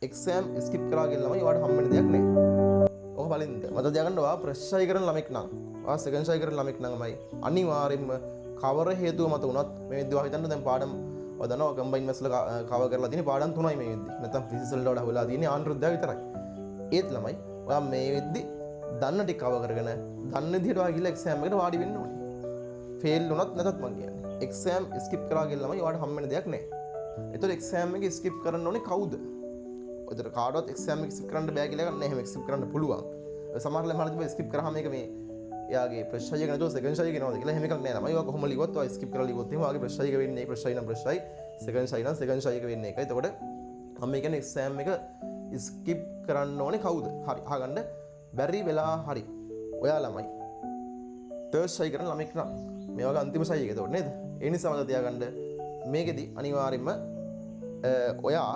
Exam skip කරා කියලා ළමයි ඔයාලට හම්බ වෙන දෙයක් නෙවෙයි. ඔක බලන්න. මතක තියාගන්න ඔයා ප්‍රෙෂර් හයි කරන ළමෙක් නම්, ඔයා සෙකන්ඩ් හයි කරන ළමෙක් නම්මයි අනිවාර්යෙන්ම කවර හේතුව මත වුණත් මේ විදිහ ඔයා හිතන්න දැන් පාඩම් ඔය දන්නවා කම්බයින් මැස්ල කවර් කරලා තියෙන්නේ පාඩම් 3යි මේ වෙද්දි. නැත්නම් ෆිසික්ස් වලට වඩා වෙලා තියෙන්නේ ආන්දෘද්ධය විතරයි. ඒත් ළමයි ඔයා මේ වෙද්දි දන්න ටික කවර් කරගෙන දන්න විදිහට ඔයා ගිහලා එක්සෑම් එකට වාඩි වෙන්න ඕනේ. ෆේල් වුණත් නැතත් මං කියන්නේ. එක්සෑම් ස්කිප් කරා කියලා ළමයි ඔයාලට හම්බ වෙන දෙයක් නෑ. ඒතකොට එක්සෑම් එක ස්කිප් කරන්න ඕනේ කවුද? ඔතන කාටවත් එක්සෑම් එක ස්කිප් කරන්න බෑ කියලා ගන්න නැහැ. එහෙම ස්කිප් කරන්න පුළුවන්. සමහර ළමයිලා තිබ්බ ස්කිප් කරාම මේක මේ එයාගේ ප්‍රෙෂර් එක නැතුව සෙකන්ඩ් ෂයි කියනවාද කියලා එහෙම එකක් නෑ ළමයි. ඔයා කොහොම ලිව්වත් ඔයා ස්කිප් කරලා ලිව්වොත් එහෙම ඔයාගේ ප්‍රෙෂර් එක වෙන්නේ ප්‍රෙෂර් එක නම් ප්‍රෙෂර් සෙකන්ඩ් ෂයි නම් සෙකන්ඩ් ෂයි එක වෙන්නේ ඒකයි. එතකොට මම කියන්නේ එක්සෑම් එක ස්කිප් කරන්න ඕනේ කවුද? හරි. අහගන්න බැරි වෙලා හරි. ඔයා ළමයි තර්ඩ් ෂයි කරන ළමෙක් නම් මේ වගේ අන්තිම ෂයි එක එතකොට නේද? ඒ නිසා මතක තියාගන්න මේකෙදි අනිවාර්යයෙන්ම ඔයා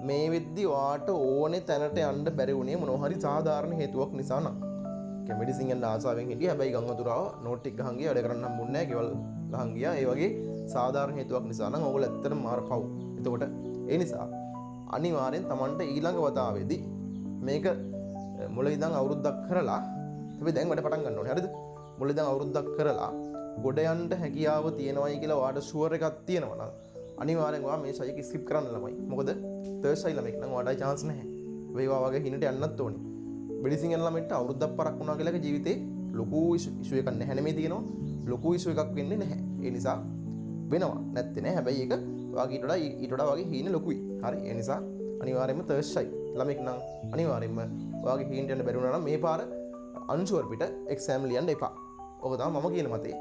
මේ වෙද්දි ඔයාට ඕනේ තැනට යන්න බැරි වුණේ මොනවා හරි සාධාරණ හේතුවක් නිසා නම්. ඒ මෙඩිසින් යන ආසාවෙන් හිටියා. හැබැයි ගම් වතුරාව නෝට් එක ගහන් ගියා. වැඩ කරන්න හම්බුන්නේ නැහැ. ගෙවල් ගහන් ගියා. ඒ වගේ සාධාරණ හේතුවක් නිසා නම් ඕගොල්ලෝ ඇත්තටම මාර පව්. එතකොට ඒ නිසා අනිවාර්යෙන් Tamanට ඊළඟ වතාවේදී මේක මුල ඉඳන් අවුරුද්දක් කරලා අපි දැන් වැඩ පටන් ගන්න ඕනේ. හරිද? මුල ඉඳන් අවුරුද්දක් කරලා ගොඩ යන්න හැකියාව තියෙනවයි කියලා ඔයාට ෂුවර් එකක් තියෙනවා නම් අනිවාර්යෙන් ඔයා මේ ෂයි එක ස්කිප් කරන්න ළමයි. මොකද තර්ඩ් ෂයි ළමෙක් නම් ඔයාට chance නැහැ. වේවා වගේ හිනට යන්නත් ඕනේ. මෙඩිසින් යන ළමෙක්ට අවුරුද්දක් පරක් වුණා කියලා ජීවිතේ ලොකු ඉෂුව එකක් නැහැ නෙමෙයි තියෙනවා. ලොකු ඉෂුව එකක් වෙන්නේ නැහැ. ඒ නිසා වෙනවා. නැත්තේ නෑ. හැබැයි ඒක ඔයාගේ ඊට වඩා වගේ හීන ලොකුයි. හරි. ඒ නිසා අනිවාර්යෙන්ම තර්ඩ් ෂයි ළමෙක් නම් අනිවාර්යෙන්ම ඔයාගේ හීනට යන්න බැරි වුණා නම් මේ පාර අන්ෂුවර් පිට එක්සෑම් ලියන්න එපා. ඕක තමයි මම කියන මතේ.